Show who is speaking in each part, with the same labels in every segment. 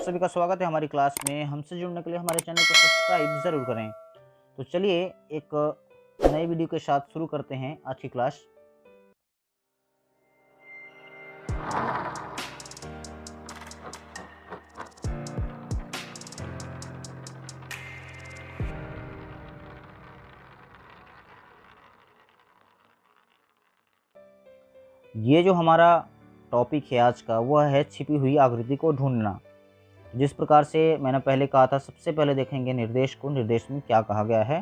Speaker 1: सभी का स्वागत है हमारी क्लास में। हमसे जुड़ने के लिए हमारे चैनल को सब्सक्राइब ज़रूर करें। तो चलिए एक नई वीडियो के साथ शुरू करते हैं आज की क्लास। ये जो हमारा टॉपिक है आज का, वह है छिपी हुई आकृति को ढूंढना। जिस प्रकार से मैंने पहले कहा था, सबसे पहले देखेंगे निर्देश को, निर्देश में क्या कहा गया है।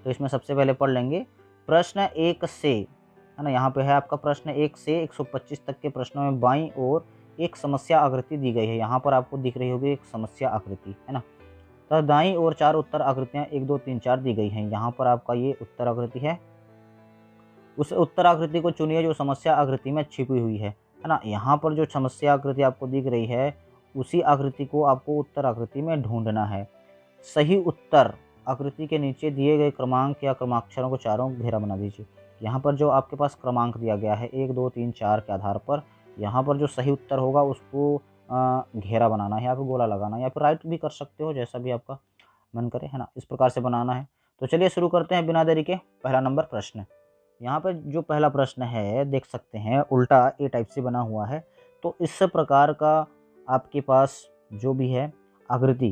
Speaker 1: तो इसमें सबसे पहले पढ़ लेंगे प्रश्न 1 से, है ना। यहाँ पे है आपका प्रश्न 1 से 125 तक के प्रश्नों में बाईं ओर एक समस्या आकृति दी गई है। यहाँ पर आपको दिख रही होगी एक समस्या आकृति, है ना। तो दाईं ओर 4 उत्तर आकृतियाँ 1 2 3 4 दी गई हैं। यहाँ पर आपका ये उत्तर आकृति है। उस उत्तर आकृति को चुनिए जो समस्या आकृति में छिपी हुई है ना। यहाँ पर जो समस्या आकृति आपको दिख रही है, उसी आकृति को आपको उत्तर आकृति में ढूंढना है। सही उत्तर आकृति के नीचे दिए गए क्रमांक या क्रमाक्षरों को चारों घेरा बना दीजिए। यहाँ पर जो आपके पास क्रमांक दिया गया है 1 2 3 4 के आधार पर, यहाँ पर जो सही उत्तर होगा उसको घेरा बनाना है, या फिर गोला लगाना है, या फिर राइट भी कर सकते हो, जैसा भी आपका मन करे, है ना। इस प्रकार से बनाना है। तो चलिए शुरू करते हैं बिना देरी के। पहला नंबर प्रश्न, यहाँ पे जो पहला प्रश्न है देख सकते हैं उल्टा ए टाइप से बना हुआ है। तो इस प्रकार का आपके पास जो भी है आकृति,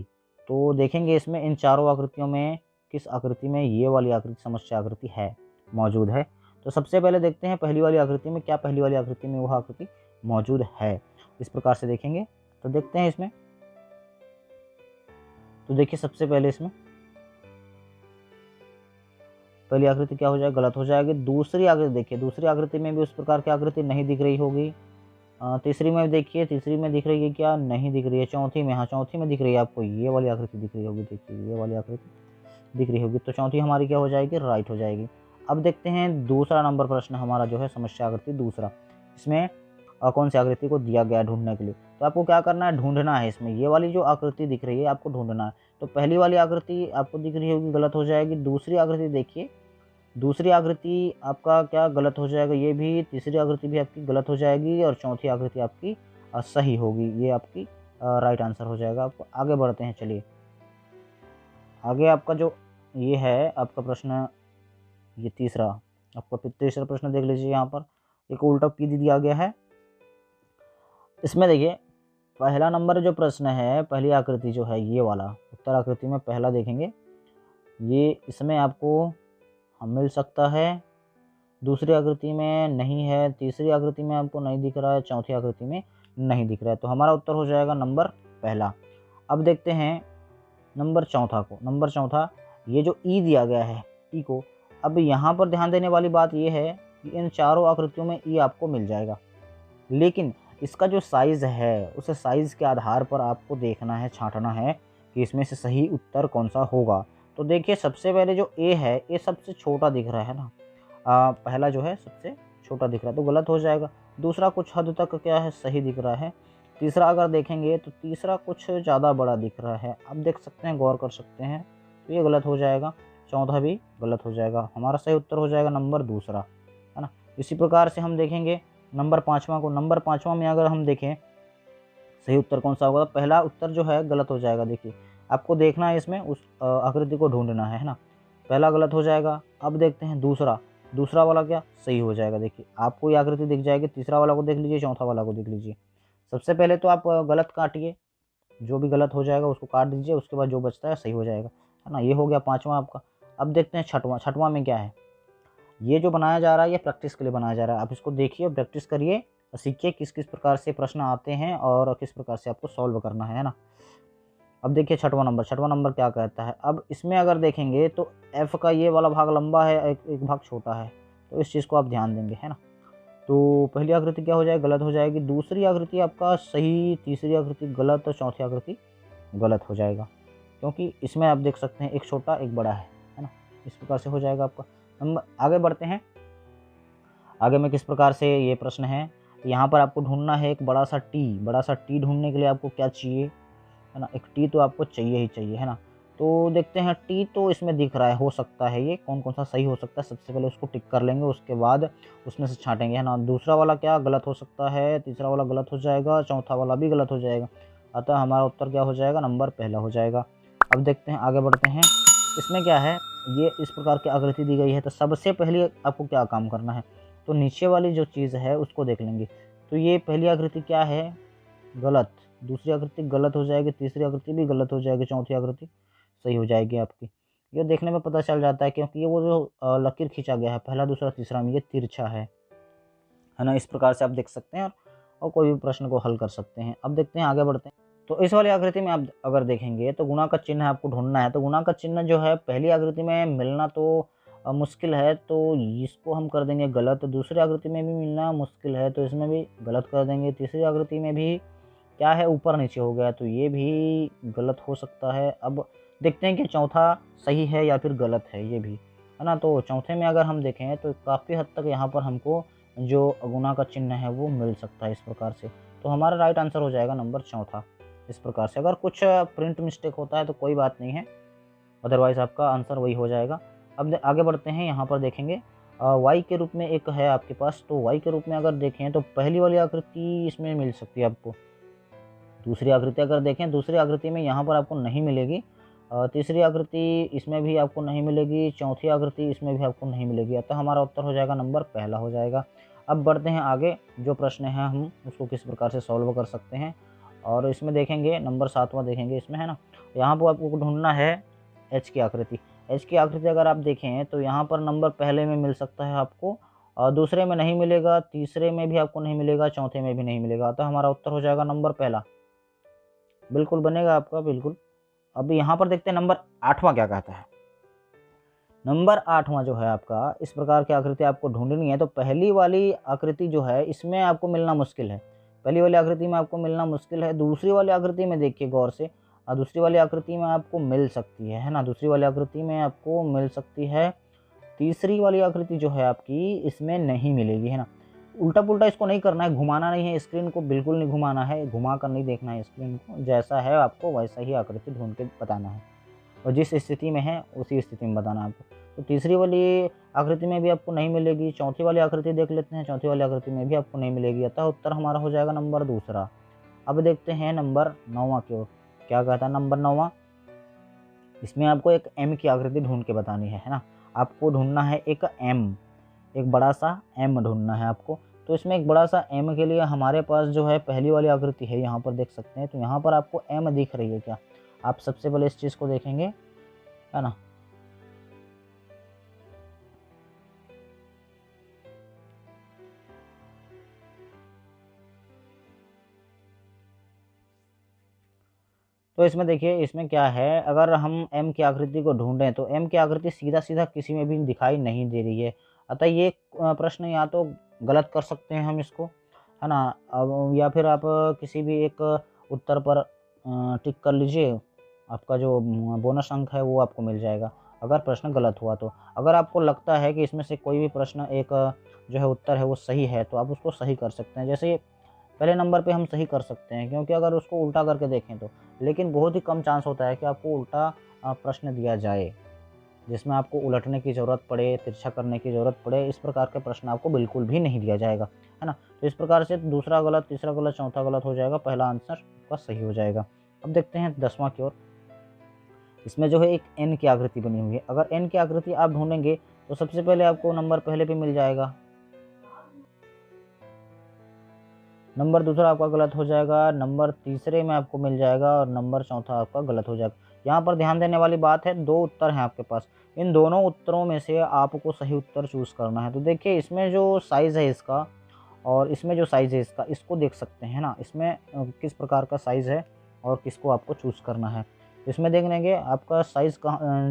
Speaker 1: तो देखेंगे इसमें इन चारों आकृतियों में किस आकृति में ये वाली आकृति समस्या आकृति है, मौजूद है। तो सबसे पहले देखते हैं पहली वाली आकृति में, क्या पहली वाली आकृति में वह आकृति मौजूद है। इस प्रकार से देखेंगे तो देखते हैं इसमें। तो देखिए सबसे पहले इसमें पहली आकृति क्या हो जाएगी, गलत हो जाएगी। दूसरी आकृति देखिए, दूसरी आकृति में भी उस प्रकार की आकृति नहीं दिख रही होगी। तीसरी में देखिए, तीसरी में दिख रही है क्या, नहीं दिख रही है। चौथी में, हाँ चौथी में दिख रही है आपको ये वाली आकृति दिख रही होगी, देखिए ये वाली आकृति दिख रही होगी। तो चौथी हमारी क्या हो जाएगी, राइट हो जाएगी। अब देखते हैं दूसरा नंबर प्रश्न हमारा जो है समस्या आकृति दूसरा। इसमें कौन सी आकृति को दिया गया ढूंढने के लिए। तो आपको क्या करना है, ढूंढना है। इसमें ये वाली जो आकृति दिख रही है आपको ढूंढना है। तो पहली वाली आकृति आपको दिख रही होगी, गलत हो जाएगी। दूसरी आकृति देखिए, दूसरी आकृति आपका क्या गलत हो जाएगा, ये भी। तीसरी आकृति भी आपकी गलत हो जाएगी और चौथी आकृति आपकी सही होगी। ये आपकी राइट आंसर हो जाएगा। आपको आगे बढ़ते हैं। चलिए आगे आपका जो ये है आपका प्रश्न, ये तीसरा आपका तीसरा प्रश्न देख लीजिए। यहाँ पर एक उल्टा पी दिया गया है। इसमें देखिए पहला नंबर जो प्रश्न है, पहली आकृति जो है ये वाला उत्तर आकृति में पहला देखेंगे, ये इसमें आपको मिल सकता है। दूसरी आकृति में नहीं है, तीसरी आकृति में आपको नहीं दिख रहा है, चौथी आकृति में नहीं दिख रहा है। तो हमारा उत्तर हो जाएगा नंबर पहला। अब देखते हैं नंबर चौथा को। नंबर चौथा, ये जो ई दिया गया है, ई को, अब यहाँ पर ध्यान देने वाली बात ये है कि इन चारों आकृतियों में ई आपको मिल जाएगा, लेकिन इसका जो साइज़ है उस साइज़ के आधार पर आपको देखना है, छांटना है कि इसमें से सही उत्तर कौन सा होगा। तो देखिए सबसे पहले जो ए है, ये सबसे छोटा दिख रहा है ना। पहला जो है सबसे छोटा दिख रहा है तो गलत हो जाएगा। दूसरा कुछ हद तक क्या है, सही दिख रहा है। तीसरा अगर देखेंगे तो तीसरा कुछ ज़्यादा बड़ा दिख रहा है। अब देख सकते हैं, गौर कर सकते हैं, तो ये गलत हो जाएगा। चौथा भी गलत हो जाएगा। हमारा सही उत्तर हो जाएगा नंबर दूसरा, है ना। इसी प्रकार से हम देखेंगे नंबर पाँचवा को। नंबर पाँचवा में अगर हम देखें सही उत्तर कौन सा होगा, तो पहला उत्तर जो है गलत हो जाएगा। देखिए आपको देखना है इसमें, उस आकृति को ढूंढना है ना। पहला गलत हो जाएगा। अब देखते हैं दूसरा, दूसरा वाला क्या सही हो जाएगा। देखिए आपको ये आकृति दिख जाएगी। तीसरा वाला को देख लीजिए, चौथा वाला को देख लीजिए। सबसे पहले तो आप गलत काटिए, जो भी गलत हो जाएगा उसको काट दीजिए, उसके बाद जो बचता है सही हो जाएगा, है ना। ये हो गया पाँचवा आपका। अब देखते हैं छठवां। छठवां में क्या है, ये जो बनाया जा रहा है ये प्रैक्टिस के लिए बनाया जा रहा है। आप इसको देखिए, प्रैक्टिस करिए और सीखिए किस किस प्रकार से प्रश्न आते हैं और किस प्रकार से आपको सॉल्व करना है ना। अब देखिए छठवां नंबर क्या कहता है। अब इसमें अगर देखेंगे तो एफ का ये वाला भाग लंबा है, एक भाग छोटा है, तो इस चीज़ को आप ध्यान देंगे, है ना। तो पहली आकृति क्या हो जाएगी, गलत हो जाएगी। दूसरी आकृति आपका सही, तीसरी आकृति गलत और चौथी आकृति गलत हो जाएगा, क्योंकि इसमें आप देख सकते हैं एक छोटा एक बड़ा है ना। इस प्रकार से हो जाएगा आपका। हम आगे बढ़ते हैं। आगे में किस प्रकार से ये प्रश्न है, यहाँ पर आपको ढूंढना है एक बड़ा सा टी ढूंढने के लिए आपको क्या चाहिए, है ना। एक टी तो आपको चाहिए ही चाहिए, है ना। तो देखते हैं टी तो इसमें दिख रहा है, हो सकता है ये कौन कौन सा सही हो सकता है। सबसे पहले उसको टिक कर लेंगे, उसके बाद उसमें से छांटेंगे, है ना। दूसरा वाला क्या गलत हो सकता है, तीसरा वाला गलत हो जाएगा, चौथा वाला भी गलत हो जाएगा। अतः हमारा उत्तर क्या हो जाएगा, नंबर पहला हो जाएगा। अब देखते हैं, आगे बढ़ते हैं। इसमें क्या है, ये इस प्रकार की आकृति दी गई है, तो सबसे पहले आपको क्या काम करना है, तो नीचे वाली जो चीज़ है उसको देख लेंगे। तो ये पहली आकृति क्या है, गलत, दूसरी आकृति गलत हो जाएगी, तीसरी आकृति भी गलत हो जाएगी, चौथी आकृति सही हो जाएगी आपकी। ये देखने में पता चल जाता है, क्योंकि ये वो जो लकीर खींचा गया है पहला दूसरा तीसरा में, ये तिरछा है ना। इस प्रकार से आप देख सकते हैं और कोई भी प्रश्न को हल कर सकते हैं। अब देखते हैं, आगे बढ़ते हैं। तो इस वाली आकृति में आप अगर देखेंगे तो गुणा का चिन्ह आपको ढूंढना है। तो गुणा का चिन्ह जो है पहली आकृति में मिलना तो मुश्किल है, तो इसको हम कर देंगे गलत। दूसरी आकृति में भी मिलना मुश्किल है, तो इसमें भी गलत कर देंगे। तीसरी आकृति में भी क्या है, ऊपर नीचे हो गया, तो ये भी गलत हो सकता है। अब देखते हैं कि चौथा सही है या फिर गलत है, ये भी है ना। तो चौथे में अगर हम देखें तो काफ़ी हद तक यहाँ पर हमको जो गुणा का चिन्ह है वो मिल सकता है इस प्रकार से। तो हमारा राइट आंसर हो जाएगा नंबर चौथा इस प्रकार से। अगर कुछ प्रिंट मिस्टेक होता है तो कोई बात नहीं है, अदरवाइज़ आपका आंसर वही हो जाएगा। अब आगे बढ़ते हैं, यहाँ पर देखेंगे वाई के रूप में एक है आपके पास। तो वाई के रूप में अगर देखें तो पहली वाली आकृति इसमें मिल सकती है आपको। दूसरी आकृति अगर देखें, दूसरी आकृति में यहाँ पर आपको नहीं मिलेगी। तीसरी आकृति इसमें भी आपको नहीं मिलेगी, चौथी आकृति इसमें भी आपको नहीं मिलेगी। अतः हमारा उत्तर हो जाएगा नंबर पहला हो जाएगा। अब बढ़ते हैं आगे, जो प्रश्न है हम उसको किस प्रकार से सॉल्व कर सकते हैं। और इसमें देखेंगे नंबर 7वां देखेंगे इसमें, है ना। यहाँ पर आपको ढूंढना है एच की आकृति। एच की आकृति अगर आप देखें तो यहाँ पर नंबर पहले में मिल सकता है आपको, और दूसरे में नहीं मिलेगा, तीसरे में भी आपको नहीं मिलेगा, चौथे में भी नहीं मिलेगा। अतः हमारा उत्तर हो जाएगा नंबर पहला, बिल्कुल बनेगा आपका, बिल्कुल। अब यहाँ पर देखते हैं नंबर 8वां क्या कहता है। नंबर 8वां जो है आपका, इस प्रकार की आकृति आपको ढूंढनी है। तो पहली वाली आकृति जो है इसमें आपको मिलना मुश्किल है, पहली वाली आकृति में आपको मिलना मुश्किल है। दूसरी वाली आकृति में देखिए गौर से, दूसरी वाली आकृति में आपको मिल सकती है ना, दूसरी वाली आकृति में आपको मिल सकती है। तीसरी वाली आकृति जो है आपकी इसमें नहीं मिलेगी, है ना। उल्टा पुल्टा इसको नहीं करना है, घुमाना नहीं है स्क्रीन को, बिल्कुल नहीं घुमाना है, घुमा कर नहीं देखना है स्क्रीन को, जैसा है आपको वैसा ही आकृति ढूंढ के बताना है, और जिस स्थिति में है उसी स्थिति में बताना है आपको। तो तीसरी वाली आकृति में भी आपको नहीं मिलेगी। चौथी वाली आकृति देख लेते हैं, चौथी वाली आकृति में भी आपको नहीं मिलेगी। अतः उत्तर हमारा हो जाएगा नंबर दूसरा। अब देखते हैं नंबर 9वां की ओर, क्या कहता है नंबर 9वां। इसमें आपको एक एम की आकृति ढूंढ के बतानी है ना। आपको ढूंढना है एक एम, एक बड़ा सा एम ढूंढना है आपको। तो इसमें एक बड़ा सा एम के लिए हमारे पास जो है पहली वाली आकृति है, यहाँ पर देख सकते हैं। तो यहाँ पर आपको एम दिख रही है क्या, आप सबसे पहले इस चीज़ को देखेंगे, है ना। तो इसमें देखिए, इसमें क्या है, अगर हम एम की आकृति को ढूंढें तो एम की आकृति सीधा सीधा किसी में भी दिखाई नहीं दे रही है। अतः ये प्रश्न या तो गलत कर सकते हैं हम इसको, है ना। अब या फिर आप किसी भी एक उत्तर पर टिक कर लीजिए, आपका जो बोनस अंक है वो आपको मिल जाएगा अगर प्रश्न गलत हुआ तो। अगर आपको लगता है कि इसमें से कोई भी प्रश्न एक जो है उत्तर है वो सही है, तो आप उसको सही कर सकते हैं। जैसे पहले नंबर पे हम सही कर सकते हैं, क्योंकि अगर उसको उल्टा करके देखें तो, लेकिन बहुत ही कम चांस होता है कि आपको उल्टा प्रश्न दिया जाए जिसमें आपको उलटने की ज़रूरत पड़े, तिरछा करने की ज़रूरत पड़े। इस प्रकार के प्रश्न आपको बिल्कुल भी नहीं दिया जाएगा, है ना। तो इस प्रकार से दूसरा गलत, तीसरा गलत, चौथा गलत हो जाएगा, पहला आंसर आपका सही हो जाएगा। अब देखते हैं 10वां की ओर। इसमें जो है एक एन की आकृति बनी हुई है। अगर एन की आकृति आप ढूंढेंगे तो सबसे पहले आपको नंबर पहले पे मिल जाएगा, नंबर दूसरा आपका गलत हो जाएगा, नंबर तीसरे में आपको मिल जाएगा, और नंबर चौथा आपका गलत हो जाएगा। यहाँ पर ध्यान देने वाली बात है, 2 उत्तर हैं आपके पास, इन दोनों उत्तरों में से आपको सही उत्तर चूज़ करना है। तो देखिए, इसमें जो साइज़ है इसका और इसमें जो साइज़ है इसका, इसको देख सकते हैं ना, इसमें किस प्रकार का साइज़ है और किसको आपको चूज़ करना है। इसमें देख लेंगे आपका साइज़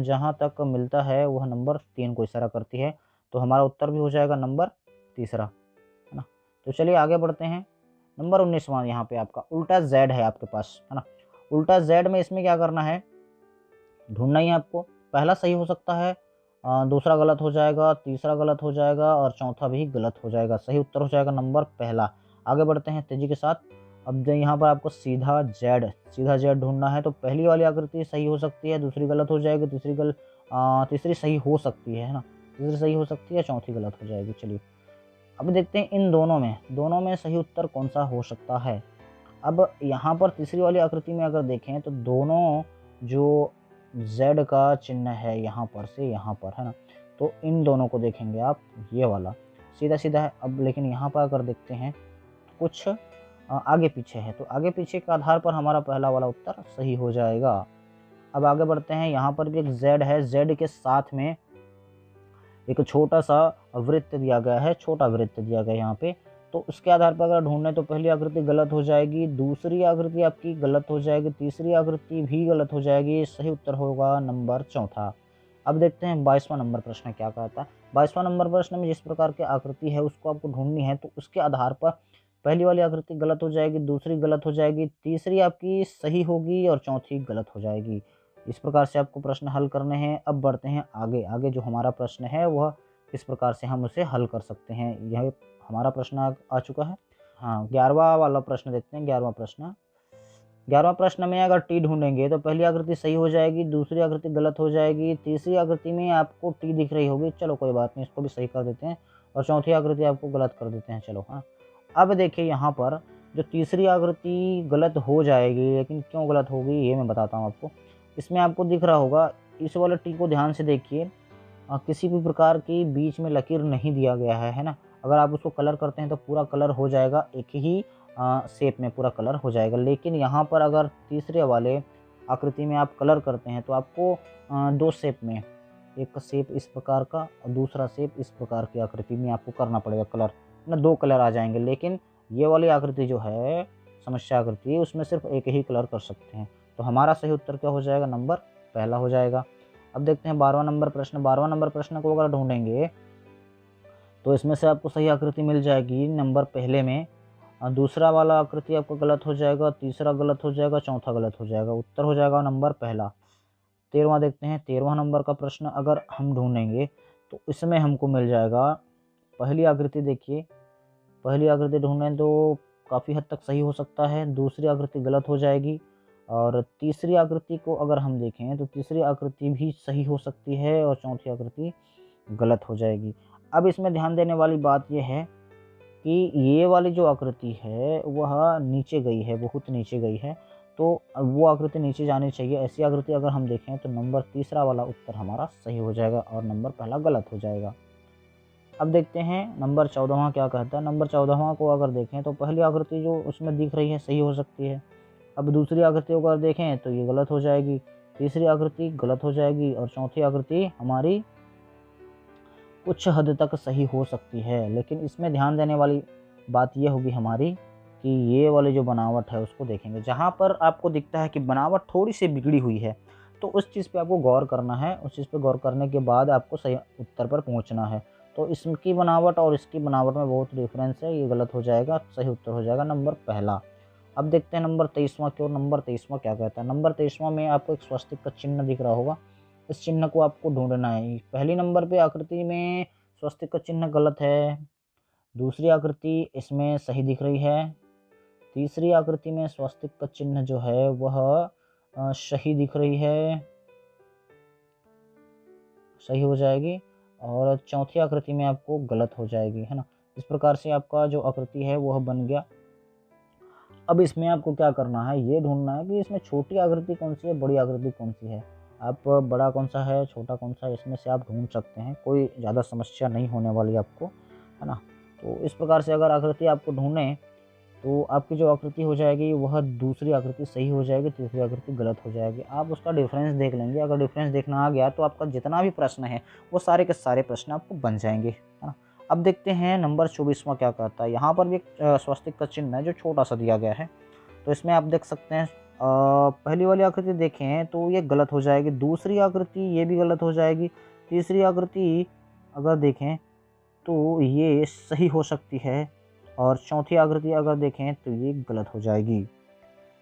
Speaker 1: जहाँ तक मिलता है वह नंबर 3 को इशारा करती है, तो हमारा उत्तर भी हो जाएगा नंबर तीसरा, है ना। तो चलिए आगे बढ़ते हैं। नंबर 19वां यहाँ पे आपका उल्टा जेड है आपके पास, है ना। उल्टा जेड में इसमें क्या करना है, ढूंढना ही है आपको। पहला सही हो सकता है, दूसरा गलत हो जाएगा, तीसरा गलत हो जाएगा, और चौथा भी गलत हो जाएगा। सही उत्तर हो जाएगा नंबर पहला। आगे बढ़ते हैं तेजी के साथ। अब यहाँ पर आपको सीधा जेड ढूंढना है। तो पहली वाली आकृति सही हो सकती है, दूसरी गलत हो जाएगी, तीसरी सही हो सकती है ना, तीसरी सही हो सकती है, चौथी गलत हो जाएगी। चलिए अब देखते हैं इन दोनों में सही उत्तर कौन सा हो सकता है। अब यहाँ पर तीसरी वाली आकृति में अगर देखें तो दोनों जो Z का चिन्ह है यहाँ पर से यहाँ पर, है ना, तो इन दोनों को देखेंगे आप, ये वाला सीधा सीधा है। अब लेकिन यहाँ पर अगर देखते हैं कुछ आगे पीछे है, तो आगे पीछे के आधार पर हमारा पहला वाला उत्तर सही हो जाएगा। अब आगे बढ़ते हैं, यहाँ पर भी एक Z है, Z के साथ में एक छोटा सा वृत्त दिया गया है, छोटा वृत्त दिया गया है यहाँ पे, तो उसके आधार पर अगर ढूंढने तो पहली आकृति गलत हो जाएगी, दूसरी आकृति आपकी गलत हो जाएगी, तीसरी आकृति भी गलत हो जाएगी। सही उत्तर होगा नंबर चौथा। अब देखते हैं 22वां नंबर प्रश्न क्या कहता है। 22वां नंबर प्रश्न में जिस प्रकार की आकृति है उसको आपको ढूंढनी है, तो उसके आधार पर पहली वाली आकृति गलत हो जाएगी, दूसरी गलत हो जाएगी, तीसरी आपकी सही होगी और चौथी गलत हो जाएगी। इस प्रकार से आपको प्रश्न हल करने हैं। अब बढ़ते हैं आगे। आगे जो हमारा प्रश्न है वह इस प्रकार से हम उसे हल कर सकते हैं। यह हमारा प्रश्न आ चुका है। हाँ, 11वां वाला प्रश्न देखते हैं। 11वां प्रश्न 11वां प्रश्न में अगर टी ढूंढेंगे तो पहली आकृति सही हो जाएगी, दूसरी आकृति गलत हो जाएगी, तीसरी आकृति में आपको टी दिख रही होगी, चलो कोई बात नहीं, इसको भी सही कर देते हैं, और चौथी आकृति आपको गलत कर देते हैं। चलो हाँ, अब देखिए यहाँ पर जो तीसरी आकृति गलत हो जाएगी, लेकिन क्यों गलत होगी ये मैं बताता हूँ आपको। इसमें आपको दिख रहा होगा, इस वाले टी को ध्यान से देखिए, किसी भी प्रकार की बीच में लकीर नहीं दिया गया है ना। अगर आप उसको कलर करते हैं तो पूरा कलर हो जाएगा, एक ही शेप में पूरा कलर हो जाएगा। लेकिन यहाँ पर अगर तीसरे वाले आकृति में आप कलर करते हैं तो आपको दो शेप में, एक शेप इस प्रकार का और दूसरा शेप इस प्रकार की आकृति में आपको करना पड़ेगा कलर ना, दो कलर आ जाएंगे। लेकिन ये वाली आकृति जो है समस्या आकृति, उसमें सिर्फ एक ही कलर कर सकते हैं। तो हमारा सही उत्तर क्या हो जाएगा, नंबर पहला हो जाएगा। अब देखते हैं 12वां नंबर प्रश्न। 12वां नंबर प्रश्न को अगर ढूंढेंगे तो इसमें से आपको सही आकृति मिल जाएगी नंबर पहले में, दूसरा वाला आकृति आपको गलत हो जाएगा, तीसरा गलत हो जाएगा, चौथा गलत हो जाएगा। उत्तर हो जाएगा नंबर पहला। 13वां देखते हैं। 13वां नंबर का प्रश्न अगर हम ढूंढेंगे तो इसमें हमको मिल जाएगा पहली आकृति। देखिए पहली आकृति ढूंढें तो काफ़ी हद तक सही हो सकता है, दूसरी आकृति गलत हो जाएगी, और तीसरी आकृति को अगर हम देखें तो तीसरी आकृति भी सही हो सकती है और चौथी आकृति गलत हो जाएगी। अब इसमें ध्यान देने वाली बात यह है कि ये वाली जो आकृति है वह नीचे गई है, बहुत नीचे गई है, तो वो आकृति नीचे जानी चाहिए। ऐसी आकृति अगर हम देखें तो नंबर तीसरा वाला उत्तर हमारा सही हो जाएगा और नंबर पहला गलत हो जाएगा। अब देखते हैं नंबर 14वां क्या कहता है। नंबर 14वां को अगर देखें तो पहली आकृति जो उसमें दिख रही है सही हो सकती है। अब दूसरी आकृति को अगर देखें तो ये गलत हो जाएगी, तीसरी आकृति गलत हो जाएगी और चौथी आकृति हमारी कुछ हद तक सही हो सकती है। लेकिन इसमें ध्यान देने वाली बात यह होगी हमारी कि ये वाली जो बनावट है उसको देखेंगे। जहाँ पर आपको दिखता है कि बनावट थोड़ी सी बिगड़ी हुई है तो उस चीज़ पे आपको गौर करना है। उस चीज़ पे गौर करने के बाद आपको सही उत्तर पर पहुँचना है। तो इसकी बनावट और इसकी बनावट में बहुत डिफरेंस है, ये गलत हो जाएगा। सही उत्तर हो जाएगा नंबर पहला। अब देखते हैं नंबर 23वां की ओर। नंबर 23वां क्या कहता है। नंबर 23वां में आपको एक स्वस्तिक का चिन्ह दिख रहा होगा, इस चिन्ह को आपको ढूंढना है। पहली नंबर पे आकृति में स्वस्तिक का चिन्ह गलत है, दूसरी आकृति इसमें सही दिख रही है, तीसरी आकृति में स्वस्तिक का चिन्ह जो है वह सही दिख रही है, सही हो जाएगी, और चौथी आकृति में आपको गलत हो जाएगी, है ना। इस प्रकार से आपका जो आकृति है वह बन गया। अब इसमें आपको क्या करना है, ये ढूंढना है कि इसमें छोटी आकृति कौन सी है, बड़ी आकृति कौन सी है। आप बड़ा कौन सा है, छोटा कौन सा है, इसमें से आप ढूंढ सकते हैं। कोई ज़्यादा समस्या नहीं होने वाली आपको, है ना। तो इस प्रकार से अगर आकृति आपको ढूंढें तो आपकी जो आकृति हो जाएगी वह दूसरी आकृति सही हो जाएगी, तीसरी आकृति गलत हो जाएगी। आप उसका डिफरेंस देख लेंगे। अगर डिफरेंस देखना आ गया तो आपका जितना भी प्रश्न है वो सारे के सारे प्रश्न आपको बन जाएंगे, है ना। अब देखते हैं नंबर 24वां क्या कहता है। यहाँ पर भी एक स्वस्तिक का चिन्ह है जो छोटा सा दिया गया है। तो इसमें आप देख सकते हैं पहली वाली आकृति देखें तो ये गलत हो जाएगी, दूसरी आकृति ये भी गलत हो जाएगी, तीसरी आकृति अगर देखें तो ये सही हो सकती है, और चौथी आकृति अगर देखें तो ये गलत हो जाएगी।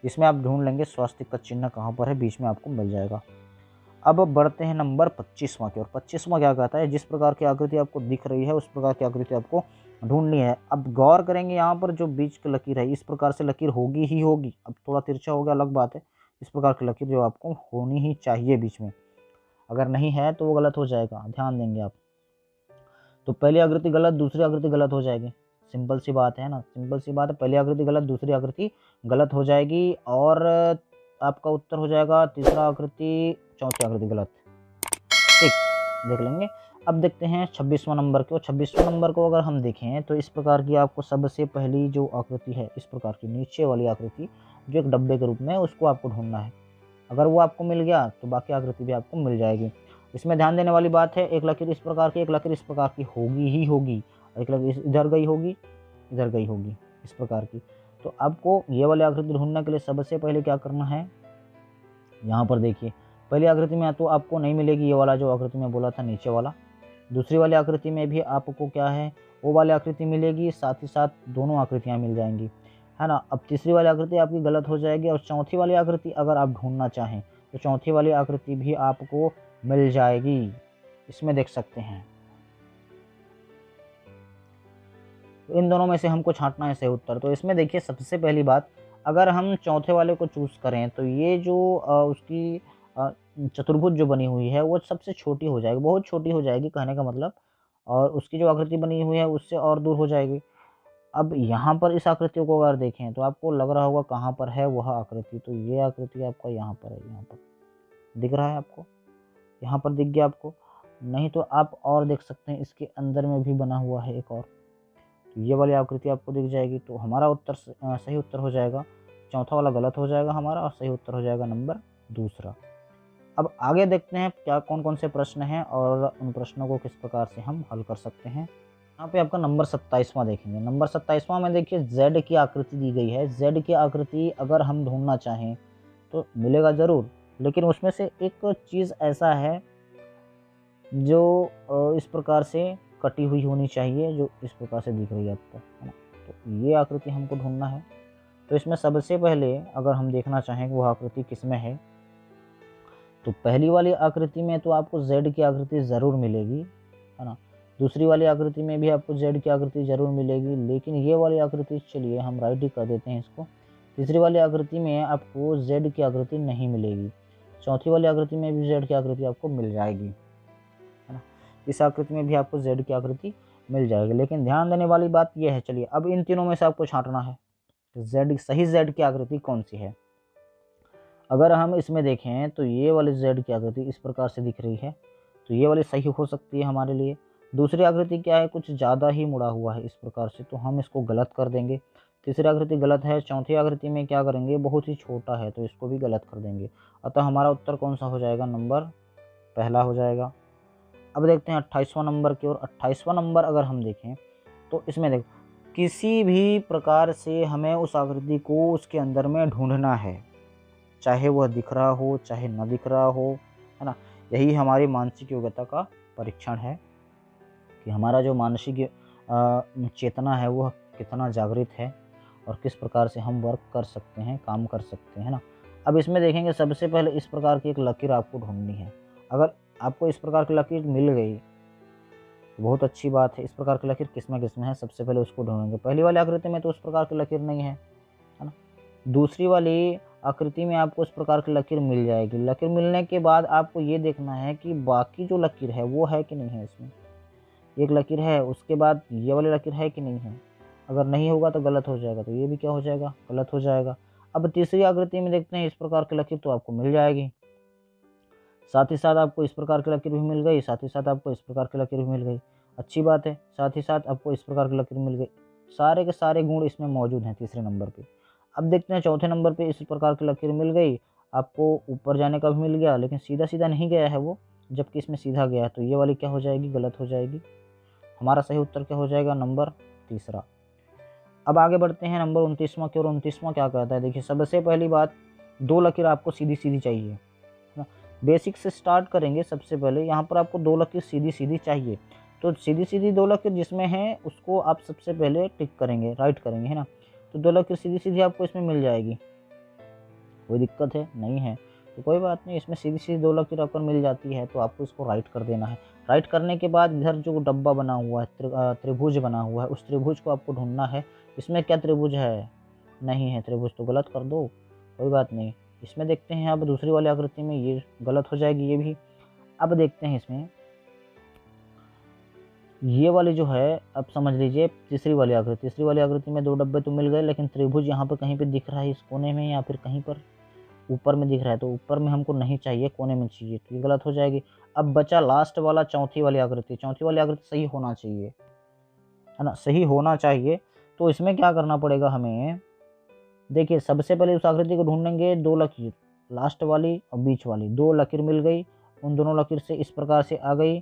Speaker 1: इसमें आप ढूंढ लेंगे स्वस्तिक का चिन्ह कहाँ पर है, बीच में आपको मिल जाएगा। अब बढ़ते हैं नंबर 25वां की ओर। 25वां क्या कहता है, जिस प्रकार की आकृति आपको दिख रही है उस प्रकार की आकृति आपको ढूंढनी है। अब गौर करेंगे यहाँ पर जो बीच की लकीर है इस प्रकार से लकीर होगी ही होगी। अब थोड़ा तिरछा हो गया अलग बात है, इस प्रकार की लकीर जो आपको होनी ही चाहिए बीच में, अगर नहीं है तो वो गलत हो जाएगा। ध्यान देंगे आप। तो पहली आकृति गलत, दूसरी आकृति गलत हो जाएगी, सिंपल सी बात है ना, सिंपल सी बात है। पहली आकृति गलत, दूसरी आकृति गलत हो जाएगी और आपका उत्तर हो जाएगा तीसरा आकृति, चौथी आकृति गलत। ठीक, देख लेंगे। अब देखते हैं 26वां नंबर को। 26वां नंबर को अगर हम देखें तो इस प्रकार की आपको सबसे पहली जो आकृति है, इस प्रकार की नीचे वाली आकृति जो एक डब्बे के रूप में है, उसको आपको ढूंढना है। अगर वो आपको मिल गया तो बाकी आकृति भी आपको मिल जाएगी। इसमें ध्यान देने वाली बात है, एक लकीर इस प्रकार की, एक लकीर इस प्रकार की होगी ही होगी, एक लकीर इधर गई होगी, इधर गई होगी, इस प्रकार की। तो आपको ये वाली आकृति ढूंढने के लिए सबसे पहले क्या करना है, यहाँ पर देखिए पहली आकृति में तो आपको नहीं मिलेगी ये वाला जो आकृति में बोला था नीचे वाला। दूसरी वाली आकृति में भी आपको क्या है, वो वाली आकृति मिलेगी, साथ ही साथ दोनों आकृतियाँ मिल जाएंगी, है ना। अब तीसरी वाली आकृति आपकी गलत हो जाएगी और चौथी वाली आकृति अगर आप ढूंढना चाहें तो चौथी वाली आकृति भी आपको मिल जाएगी। इसमें देख सकते हैं, तो इन दोनों में से हमको छांटना है सही उत्तर। तो इसमें देखिए सबसे पहली बात, अगर हम चौथे वाले को चूज करें तो ये जो उसकी चतुर्भुज जो बनी हुई है वो सबसे छोटी हो जाएगी, बहुत छोटी हो जाएगी कहने का मतलब, और उसकी जो आकृति बनी हुई है उससे और दूर हो जाएगी। अब यहाँ पर इस आकृतियों को अगर देखें तो आपको लग रहा होगा कहाँ पर है वह आकृति, तो ये आकृति आपका यहाँ पर है, यहाँ पर दिख रहा है आपको, यहाँ पर दिख गया आपको। नहीं तो आप और देख सकते हैं, इसके अंदर में भी बना हुआ है एक और, तो ये वाली आकृति आपको दिख जाएगी। तो हमारा उत्तर सही उत्तर हो जाएगा, चौथा वाला गलत हो जाएगा हमारा और सही उत्तर हो जाएगा नंबर दूसरा। अब आगे देखते हैं क्या कौन कौन से प्रश्न हैं और उन प्रश्नों को किस प्रकार से हम हल कर सकते हैं। यहाँ पे आपका नंबर 27वां देखेंगे। नंबर 27वां में देखिए Z की आकृति दी गई है। Z की आकृति अगर हम ढूंढना चाहें तो मिलेगा ज़रूर, लेकिन उसमें से एक चीज़ ऐसा है जो इस प्रकार से कटी हुई होनी चाहिए, जो इस प्रकार से दिख रही है आपको, है ना। तो ये आकृति हमको ढूंढना है। तो इसमें सबसे पहले अगर हम देखना चाहें वो आकृति किस में है, तो पहली वाली आकृति में तो आपको Z की आकृति ज़रूर मिलेगी, है ना। दूसरी वाली आकृति में भी आपको Z की आकृति ज़रूर मिलेगी, लेकिन ये वाली आकृति चलिए हम राइट ही कर देते हैं इसको। तीसरी वाली आकृति में आपको Z की आकृति नहीं मिलेगी। चौथी वाली आकृति में भी Z की आकृति आपको मिल जाएगी, है ना। इस आकृति में भी आपको Z की आकृति मिल जाएगी, लेकिन ध्यान देने वाली बात यह है, चलिए अब इन तीनों में से आपको छांटना है सही Z की आकृति कौन सी है। अगर हम इसमें देखें तो ये वाली Z की आकृति इस प्रकार से दिख रही है, तो ये वाली सही हो सकती है हमारे लिए। दूसरी आकृति क्या है, कुछ ज़्यादा ही मुड़ा हुआ है इस प्रकार से, तो हम इसको गलत कर देंगे। तीसरी आकृति गलत है। चौथी आकृति में क्या करेंगे, बहुत ही छोटा है, तो इसको भी गलत कर देंगे। अतः हमारा उत्तर कौन सा हो जाएगा, नंबर पहला हो जाएगा। अब देखते हैं 28वां नंबर की ओर। 28वां नंबर अगर हम देखें तो इसमें देखो किसी भी प्रकार से हमें उस आकृति को उसके अंदर में ढूंढना है, चाहे वह दिख रहा हो चाहे न दिख रहा हो, है ना। यही हमारी मानसिक योग्यता का परीक्षण है कि हमारा जो मानसिक चेतना है वह कितना जागृत है और किस प्रकार से हम वर्क कर सकते हैं, काम कर सकते हैं ना। अब इसमें देखेंगे सबसे पहले इस प्रकार की एक लकीर आपको ढूंढनी है। अगर आपको इस प्रकार की लकीर मिल गई तो बहुत अच्छी बात है। इस प्रकार की लकीर किसमें है, सबसे पहले उसको ढूंढेंगे। पहली वाली आकृति में तो उस प्रकार की लकीर नहीं है, है ना। दूसरी वाली आकृति में आपको इस प्रकार की लकीर मिल जाएगी। लकीर मिलने के बाद आपको ये देखना है कि बाकी जो लकीर है वो है कि नहीं है। इसमें एक लकीर है, उसके बाद ये वाली लकीर है कि नहीं है। अगर नहीं होगा तो गलत हो जाएगा, तो ये भी क्या हो जाएगा, गलत हो जाएगा। अब तीसरी आकृति में देखते हैं इस प्रकार की लकीर तो आपको मिल जाएगी, साथ ही साथ आपको इस प्रकार की लकीर भी मिल गई, साथ ही साथ आपको इस प्रकार की लकीर भी मिल गई, अच्छी बात है। साथ ही साथ आपको इस प्रकार की लकीर मिल गई, सारे के सारे गुण इसमें मौजूद हैं तीसरे नंबर पे। अब देखते हैं चौथे नंबर पे इस प्रकार की लकीर मिल गई, आपको ऊपर जाने का भी मिल गया, लेकिन सीधा सीधा नहीं गया है वो, जबकि इसमें सीधा गया है, तो ये वाली क्या हो जाएगी, गलत हो जाएगी। हमारा सही उत्तर क्या हो जाएगा, नंबर तीसरा। अब आगे बढ़ते हैं नंबर 29वां की ओर। 29वां क्या कहता है, देखिए सबसे पहली बात, दो लकीर आपको सीधी सीधी चाहिए, है ना। बेसिक से स्टार्ट करेंगे। सबसे पहले यहाँ पर आपको दो लकीर सीधी सीधी चाहिए, तो सीधी सीधी दो लकीर जिसमें है उसको आप सबसे पहले टिक करेंगे, राइट करेंगे, है ना। तो दो लकीर सीधी सीधी आपको इसमें मिल जाएगी, कोई दिक्कत है नहीं है, तो कोई बात नहीं। इसमें सीधी सीधी दो लकीर अगर मिल जाती है तो आपको इसको राइट कर देना है। राइट करने के बाद इधर जो डब्बा बना हुआ है, त्रिभुज बना हुआ है, उस त्रिभुज को आपको ढूंढना है। इसमें क्या त्रिभुज है, नहीं है त्रिभुज, तो गलत कर दो, कोई बात नहीं। इसमें देखते हैं अब दूसरी वाली आकृति में, ये गलत हो जाएगी ये भी। अब देखते हैं इसमें ये वाली जो है, अब समझ लीजिए तीसरी वाली आकृति में 2 डब्बे तो मिल गए, लेकिन त्रिभुज यहाँ पे कहीं पे दिख रहा है इस कोने में, या फिर कहीं पर ऊपर में दिख रहा है, तो ऊपर में हमको नहीं चाहिए, कोने में चाहिए, तो ये गलत हो जाएगी। अब बचा लास्ट वाला चौथी वाली आकृति सही होना चाहिए, है ना, सही होना चाहिए। तो इसमें क्या करना पड़ेगा हमें, देखिए सबसे पहले उस आकृति को ढूंढेंगे, 2 लकीर, लास्ट वाली और बीच वाली 2 लकीर मिल गई, उन दोनों लकीर से इस प्रकार से आ गई।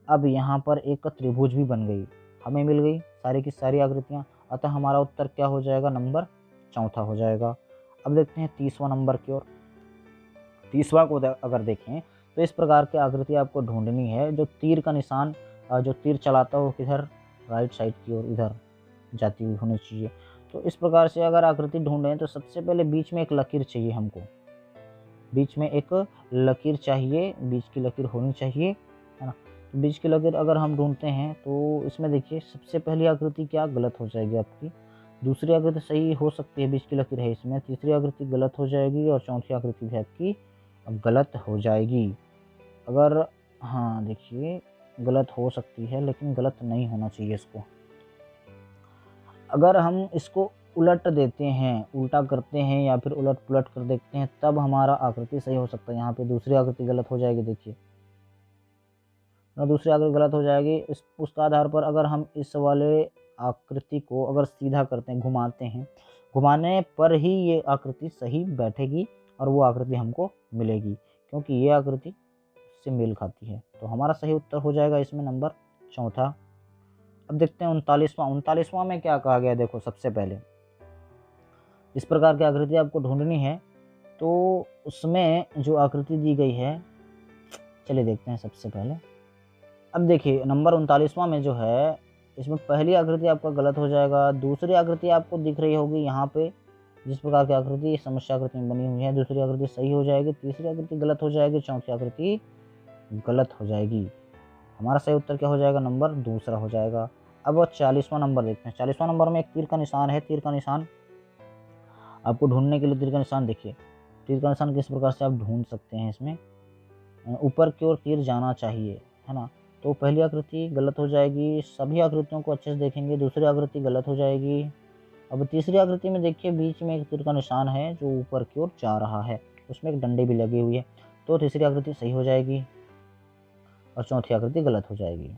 Speaker 1: अब यहाँ पर एक त्रिभुज भी बन गई, हमें मिल गई सारी की सारी आकृतियाँ, अतः हमारा उत्तर क्या हो जाएगा, नंबर चौथा हो जाएगा। अब देखते हैं 30वां नंबर की ओर। 30वां को अगर देखें तो इस प्रकार की आकृति आपको ढूंढनी है, जो तीर का निशान, जो तीर चलाता हो किधर, राइट साइड की ओर इधर जाती हुई होनी चाहिए। तो इस प्रकार से अगर आकृति ढूंढें तो सबसे पहले बीच में एक लकीर चाहिए हमको, बीच में एक लकीर चाहिए, बीच की लकीर होनी चाहिए, है ना। तो बीच की लकीर अगर हम ढूंढते हैं तो इसमें देखिए सबसे पहली आकृति क्या गलत हो जाएगी आपकी, दूसरी आकृति सही हो सकती है, बीच की लकीर है इसमें, तीसरी आकृति गलत हो जाएगी और चौथी आकृति भी आपकी गलत हो जाएगी। अगर हाँ देखिए गलत हो सकती है, लेकिन गलत नहीं होना चाहिए इसको। अगर हम इसको उलट देते हैं, उल्टा करते हैं या फिर उलट पुलट कर देखते हैं, तब हमारा आकृति सही हो सकता है। यहाँ पे दूसरी आकृति गलत हो जाएगी, देखिए दूसरी आकृति गलत हो जाएगी। उसका आधार पर अगर हम इस वाले आकृति को अगर सीधा करते हैं, घुमाते हैं, घुमाने पर ही ये आकृति सही बैठेगी और वो आकृति हमको मिलेगी, क्योंकि ये आकृति से मेल खाती है। तो हमारा सही उत्तर हो जाएगा इसमें नंबर चौथा। अब देखते हैं 39वां में क्या कहा गया, देखो सबसे पहले इस प्रकार की आकृति आपको ढूंढनी है, तो उसमें जो आकृति दी गई है, चलिए देखते हैं सबसे पहले। अब देखिए नंबर 39वां में जो है, इसमें पहली आकृति आपका गलत हो जाएगा, दूसरी आकृति आपको दिख रही होगी यहाँ पे, जिस प्रकार की आकृति समस्या आकृति में बनी हुई है, दूसरी आकृति सही हो जाएगी, तीसरी आकृति गलत हो जाएगी, चौथी आकृति गलत हो जाएगी। हमारा सही उत्तर क्या हो जाएगा, नंबर दूसरा हो जाएगा। अब 40वां नंबर देखते हैं। 40वां नंबर में एक तीर का निशान है, तीर का निशान आपको ढूंढने के लिए तीर का निशान देखिए, तीर का निशान किस प्रकार से आप ढूंढ सकते हैं, इसमें ऊपर की ओर तीर जाना चाहिए, है ना। तो पहली आकृति गलत हो जाएगी, सभी आकृतियों को अच्छे से देखेंगे, दूसरी आकृति गलत हो जाएगी। अब तीसरी आकृति में देखिए बीच में एक तीर का निशान है जो ऊपर की ओर जा रहा है, उसमें एक डंडी भी लगी हुई है, तो तीसरी आकृति सही हो जाएगी और चौथी आकृति गलत हो जाएगी।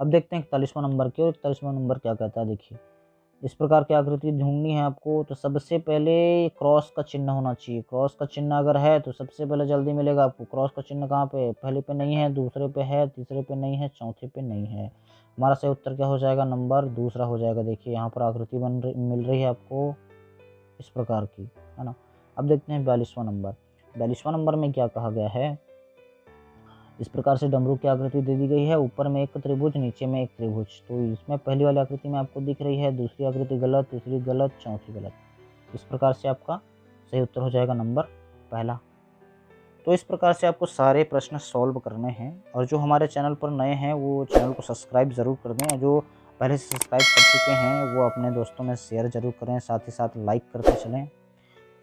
Speaker 1: अब देखते हैं 41वां नंबर की ओर। 41वां नंबर क्या कहता है, देखिए इस प्रकार की आकृति ढूंढनी है आपको, तो सबसे पहले क्रॉस का चिन्ह होना चाहिए। क्रॉस का चिन्ह अगर है तो सबसे पहले जल्दी मिलेगा आपको। क्रॉस का चिन्ह कहाँ पे, पहले पे नहीं है, दूसरे पे है, तीसरे पे नहीं है, चौथे पे नहीं है। हमारा सही उत्तर क्या हो जाएगा, नंबर दूसरा हो जाएगा। देखिए यहाँ पर आकृति मिल रही है आपको इस प्रकार की, है ना। अब देखते हैं 42वां नंबर। 42वां नंबर में क्या कहा गया है, इस प्रकार से डमरू की आकृति दे दी गई है, ऊपर में एक त्रिभुज, नीचे में एक त्रिभुज। तो इसमें पहली वाली आकृति में आपको दिख रही है, दूसरी आकृति गलत, तीसरी गलत, चौथी गलत। इस प्रकार से आपका सही उत्तर हो जाएगा नंबर पहला। तो इस प्रकार से आपको सारे प्रश्न सॉल्व करने हैं, और जो हमारे चैनल पर नए हैं वो चैनल को सब्सक्राइब ज़रूर कर दें, और जो पहले से सब्सक्राइब कर चुके हैं वो अपने दोस्तों में शेयर ज़रूर करें, साथ ही साथ लाइक करते चलें।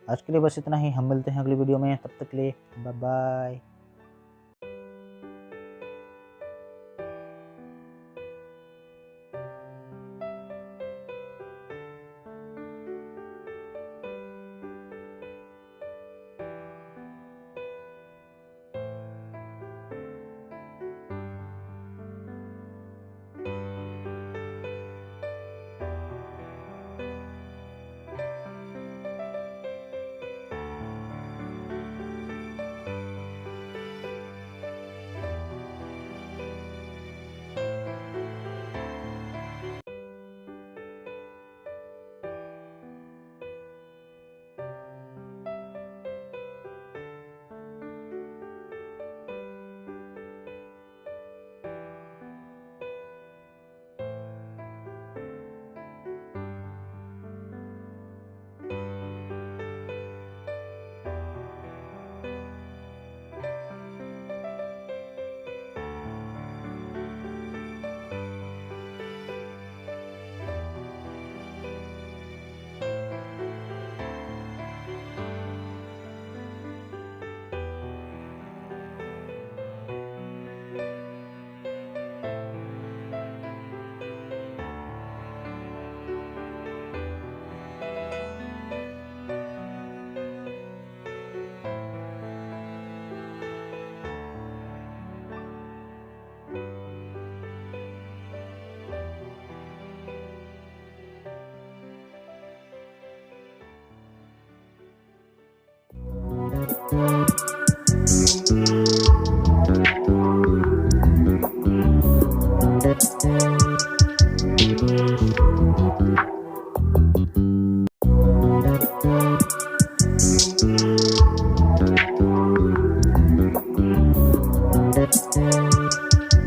Speaker 1: आज के लिए बस इतना ही, हम मिलते हैं अगली वीडियो में, तब तक के लिए बाय बाय।